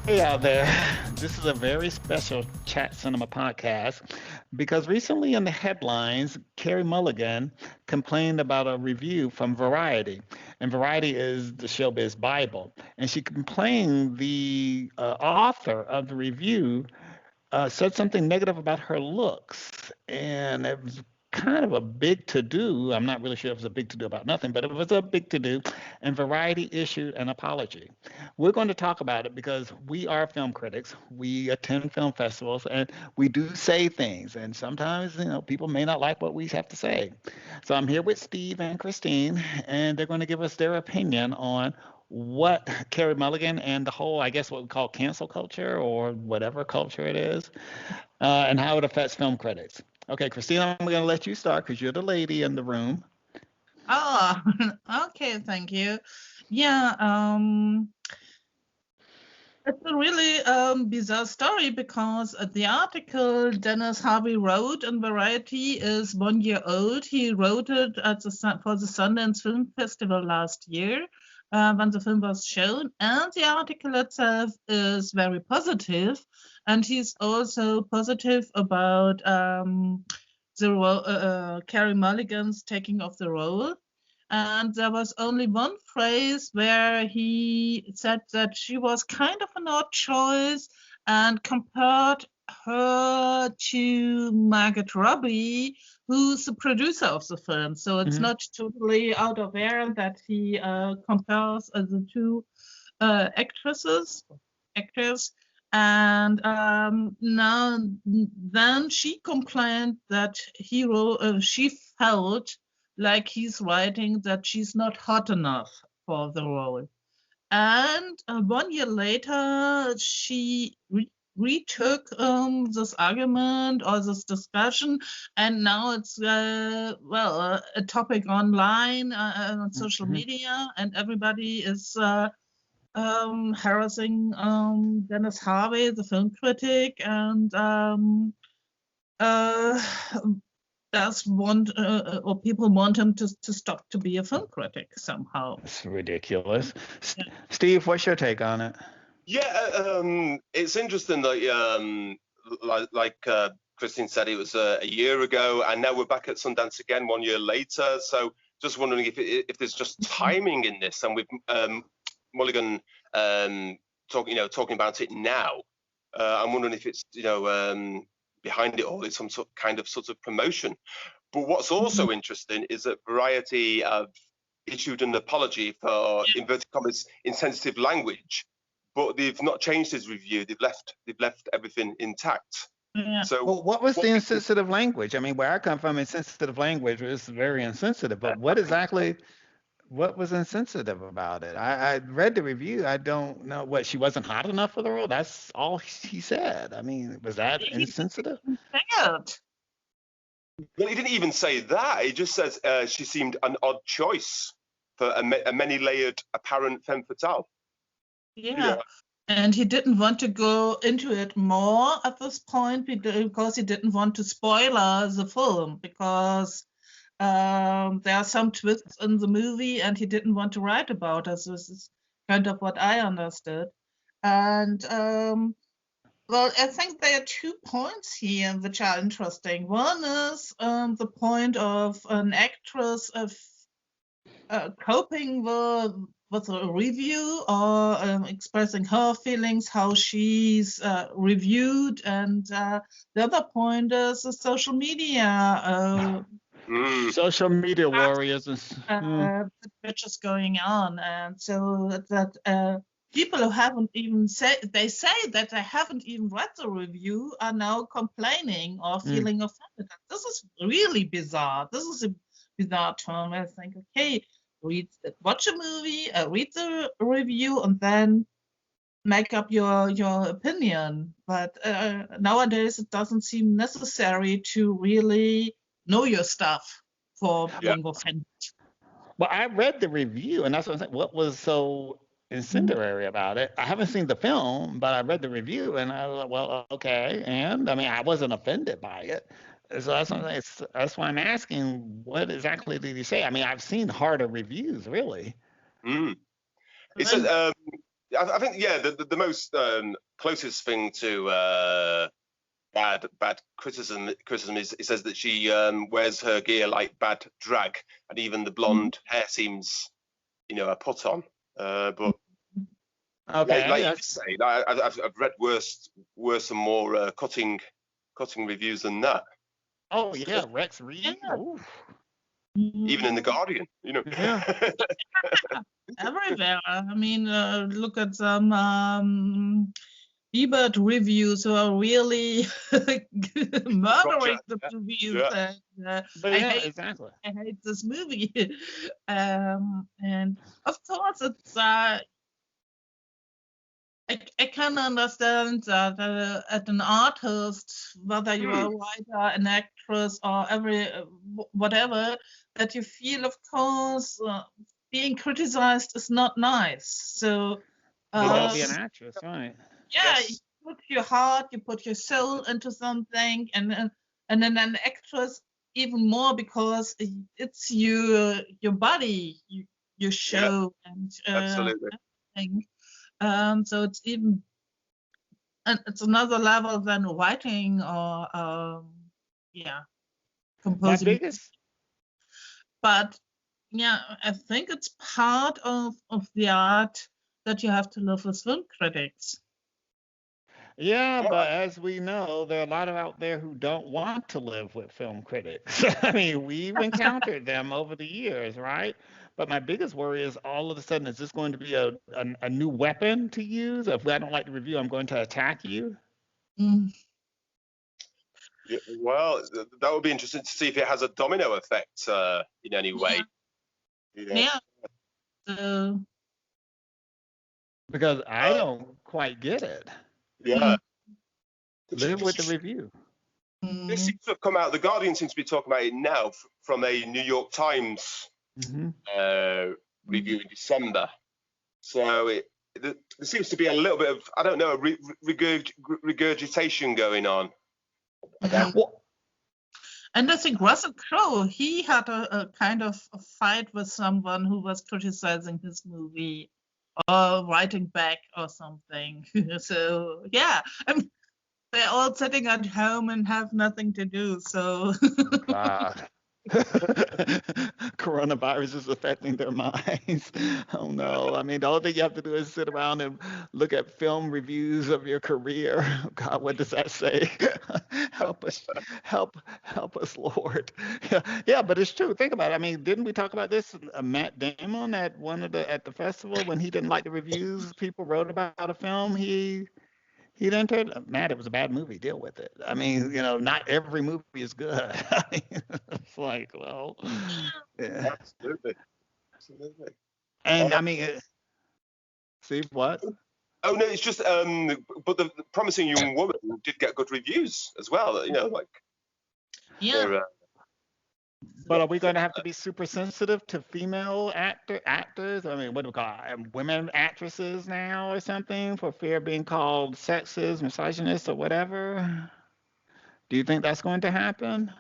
Hey out there. This is a very special Chat Cinema podcast because recently in the headlines, Carey Mulligan complained about a review from Variety. And Variety is the showbiz Bible. And she complained the author of the review said something negative about her looks, and it was kind of a big to do. I'm not really sure if it was a big to do about nothing, but it was a big to do. And Variety issued an apology. We're going to talk about it because we are film critics. We attend film festivals, and we do say things. And sometimes, people may not like what we have to say. So I'm here with Steve and Christine, and they're going to give us their opinion on what Carey Mulligan and the whole, I guess, what we call cancel culture or whatever culture it is, and how it affects film critics. Okay, Christina, I'm going to let you start because you're the lady in the room. Oh, okay, thank you. Yeah, it's a really bizarre story because the article Dennis Harvey wrote in Variety is 1 year old. He wrote it for the Sundance Film Festival last year when the film was shown, and the article itself is very positive, and he's also positive about Carey Mulligan's taking of the role. And there was only one phrase where he said that she was kind of an odd choice and compared her to Margot Robbie, who's the producer of the film. So it's Hmm. not totally out of air that he compares the two actors. And now then she complained that she felt like he's writing that she's not hot enough for the role. And 1 year later, she retook this argument or this discussion, and now it's a topic online on social Hmm. media, and everybody is harassing Dennis Harvey, the film critic, and uh, does want or people want him to stop to be a film critic somehow. It's ridiculous. Yeah. Steve, what's your take on it? Yeah, it's interesting that, like Christine said, it was a year ago, and now we're back at Sundance again 1 year later. So, just wondering if there's just timing in this, and with Mulligan talking about it now. I'm wondering if it's behind it all is some sort of promotion. But what's also interesting is that Variety have issued an apology for inverted commas insensitive language, but they've not changed his review. They've left everything intact. Yeah. So Well, what was the insensitive language? I mean, where I come from, insensitive language is very insensitive, but what was insensitive about it? I read the review. I don't know what she wasn't hot enough for the role. That's all he said. I mean, was that He insensitive? failed. well, he didn't even say that. He just says she seemed an odd choice for a many-layered apparent femme fatale. Yeah. And he didn't want to go into it more at this point because he didn't want to spoil the film because there are some twists in the movie and he didn't want to write about us. This is kind of what I understood. And well, I think there are 2 points here which are interesting. One is the point of an actress of coping with a review or expressing her feelings, how she's reviewed, and the other point is the social media Social media warriors which is going on, and so that people who haven't even they say that they haven't even read the review are now complaining or feeling offended. This is really bizarre. This is a bizarre term. I think, okay, watch a movie, read the review, and then make up your opinion. But nowadays, it doesn't seem necessary to really know your stuff for being offended. Well, I read the review, and that's what I'm saying. What was so incendiary about it? I haven't seen the film, but I read the review, and I was like, well, okay. And I mean, I wasn't offended by it. So that's why I'm asking, what exactly did he say? I mean, I've seen harder reviews, really. Mm. It says I think the most closest thing to bad criticism is it says that she wears her gear like bad drag, and even the blonde hair seems, a put on. But Okay, like you that's say, I've read worse and more cutting reviews than that. oh yeah, Rex Reed. Yeah. Ooh. Even in the Guardian, Yeah. Everywhere. I mean, look at some Ebert reviews who are really murdering the reviews. Yeah. And But I yeah, hate exactly. this movie. And of course, it's I can understand that at an artist, whether you are a writer, an actress, or whatever, that you feel, of course, being criticized is not nice. So, You gotta be an actress, right? yeah, Yes. you put your heart, you put your soul into something, and then an actress even more, because it's your body, your show, and Absolutely. everything. So it's even, and it's another level than writing or My composing. biggest But yeah, I think it's part of the art that you have to live with film critics. Yeah, but as we know, there are a lot of out there who don't want to live with film critics. I mean, we've encountered them over the years, right? But my biggest worry is all of a sudden, is this going to be a new weapon to use? If I don't like the review, I'm going to attack you. Mm. Yeah, well, that would be interesting to see if it has a domino effect in any way. Yeah. So, Because I don't quite get it. Yeah. Live with the review. This seems to have come out. The Guardian seems to be talking about it now from a New York Times Hmm. review in December. So there seems to be a little bit of, I don't know, regurgitation going on. Well, and I think Russell Crowe, he had a kind of a fight with someone who was criticizing his movie or writing back or something. So yeah, they're all sitting at home and have nothing to do. So God. Coronavirus is affecting their minds. Oh no. I mean, the only thing you have to do is sit around and look at film reviews of your career. God, what does that say? Help us, help us, Lord. Yeah, but it's true. Think about it. I mean, didn't we talk about this? Matt Damon at at the festival, when he didn't like the reviews people wrote about a film he'd entered. Matt, it was a bad movie. Deal with it. I mean, not every movie is good. I mean, it's like, well, yeah. Absolutely. And I mean, see what? Oh no, it's just but the Promising Young Woman did get good reviews as well. yeah. they're, But are we going to have to be super sensitive to female actors? I mean, what do we call it? Women actresses now or something, for fear of being called sexist, misogynist, or whatever? Do you think that's going to happen?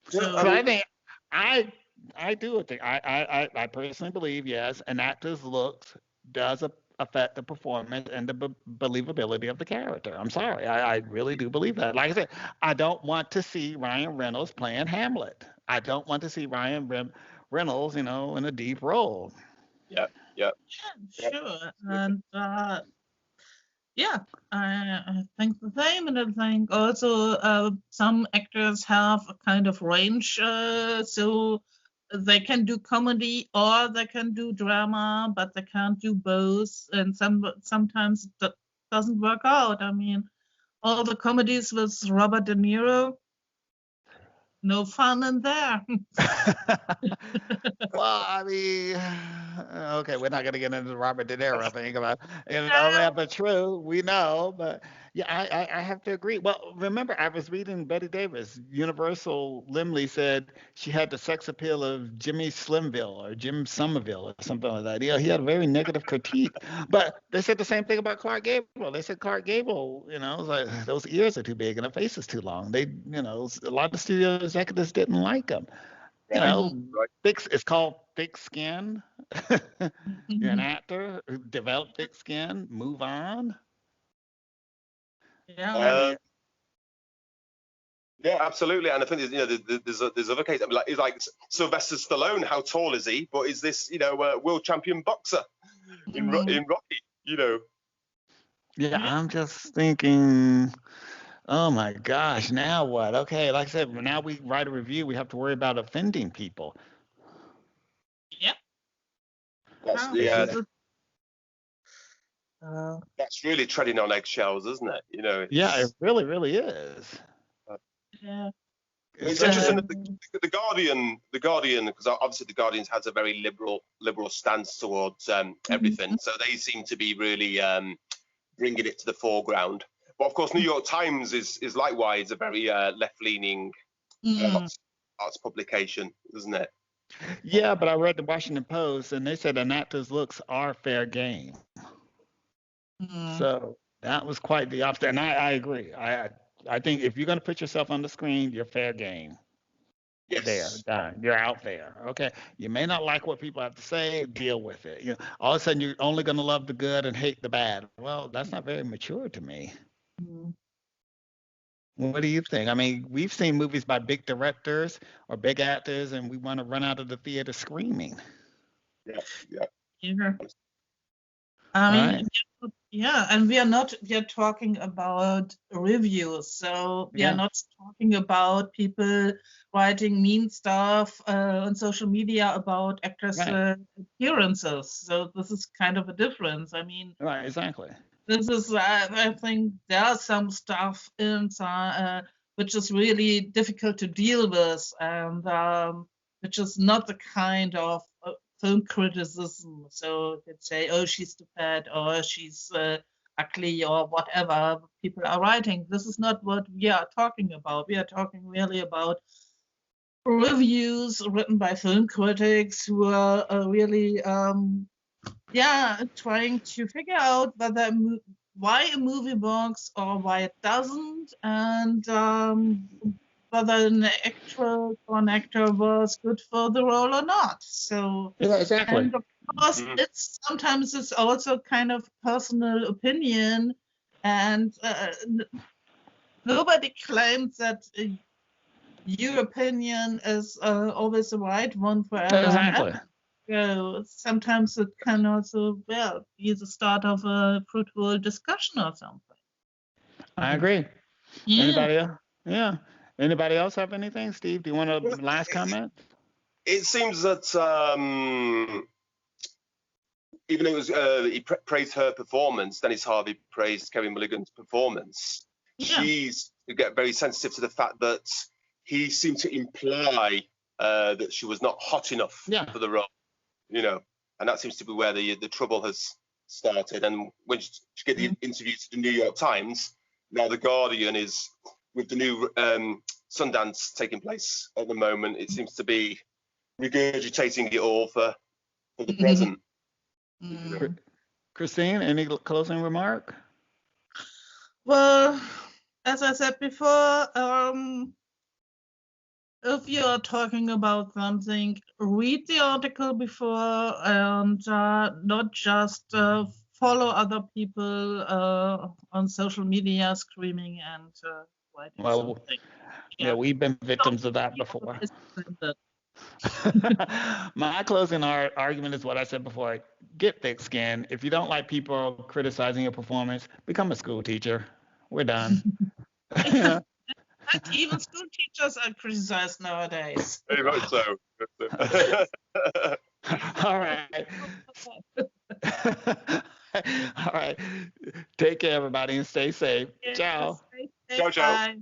So So I think I do think I personally believe, yes, an actor's looks does affect the performance and the believability of the character. I'm sorry, I really do believe that. Like I said, I don't want to see Ryan Reynolds playing Hamlet. I don't want to see Reynolds, in a deep role. yeah. yeah, sure. And yeah, I think the same, and I think also some actors have a kind of range, so they can do comedy or they can do drama, but they can't do both, and sometimes that doesn't work out. I mean, all the comedies with Robert De Niro, no fun in there. Well, I mean, okay, we're not going to get into the Robert De Niro thing about, that, but true, we know. But yeah, I have to agree. Well, remember, I was reading Betty Davis. Universal Limley said she had the sex appeal of Jimmy Slimville or Jim Somerville or something like that. He had a very negative critique. But they said the same thing about Clark Gable. They said Clark Gable, was like, those ears are too big and the face is too long. A lot of studio executives didn't like him. You Right. know, Right. it's called thick skin. You're an actor, develop thick skin, move on. Yeah. I Uh, mean, yeah, absolutely. And I think there's other cases. I mean, like Sylvester Stallone. How tall is he? But is this world champion boxer in Rocky? yeah, Yeah. I'm just thinking, oh my gosh, now what? Okay, like I said, now we write a review, we have to worry about offending people. Yep. That's Wow. Is yeah. it? That's really treading on eggshells, isn't it? Yeah, it It's really, really is. Yeah. it's So, interesting that the Guardian, because obviously the Guardians has a very liberal stance towards everything, so they seem to be really bringing it to the foreground. But of course, New York Times is likewise a very left-leaning arts publication, isn't it? yeah, but I read the Washington Post and they said an actor's looks are fair game. So that was quite the opposite. And I agree. I think if you're going to put yourself on the screen, you're fair game. There, Yes. done. You're out there. Okay. You may not like what people have to say, deal with it. All of a sudden you're only going to love the good and hate the bad. Well, that's not very mature to me. What do you think? I mean, we've seen movies by big directors or big actors, and we want to run out of the theater screaming. Yeah. Yeah. Yeah. I Right? mean, yeah, and we are talking about reviews, so we are Yeah. not talking about people writing mean stuff on social media about actors' Right. appearances. So this is kind of a difference. I mean, Right. Exactly. this is I think there's some stuff inside which is really difficult to deal with, and which is not the kind of film criticism. So you could say, oh, she's too fat, or she's ugly, or whatever people are writing. This is not what we are talking about. We are talking really about reviews written by film critics who are really trying to figure out why a movie works or why it doesn't, and whether an actor or an actor was good for the role or not. So, Yeah. Exactly. and of course, it's also kind of personal opinion, and nobody claims that your opinion is always the right one forever and ever. Exactly. So sometimes it can also, be the start of a fruitful discussion or something. I agree. Yeah. Anybody else? Yeah. Anybody else have anything? Steve, do you want a Well, last comment? it seems that even though it was he praised her performance, Dennis Harvey praised Carey Mulligan's performance. Yeah. She's get very sensitive to the fact that he seemed to imply that she was not hot enough for the role, and that seems to be where the trouble has started. And when she gave the interview to the New York Times, now the Guardian is with the new Sundance taking place at the moment. It seems to be regurgitating it all for the present. Christine, any closing remark? Well, as I said before, if you are talking about something, read the article before and not just follow other people on social media screaming and writing something. Yeah, we've been victims of that before. My closing argument is what I said before. Get thick skin. If you don't like people criticizing your performance, become a school teacher. We're done. Even school teachers are criticized nowadays. Very much so. All right. All right. Take care, everybody, and stay safe. Yeah, Ciao. stay safe. Ciao, ciao. Bye.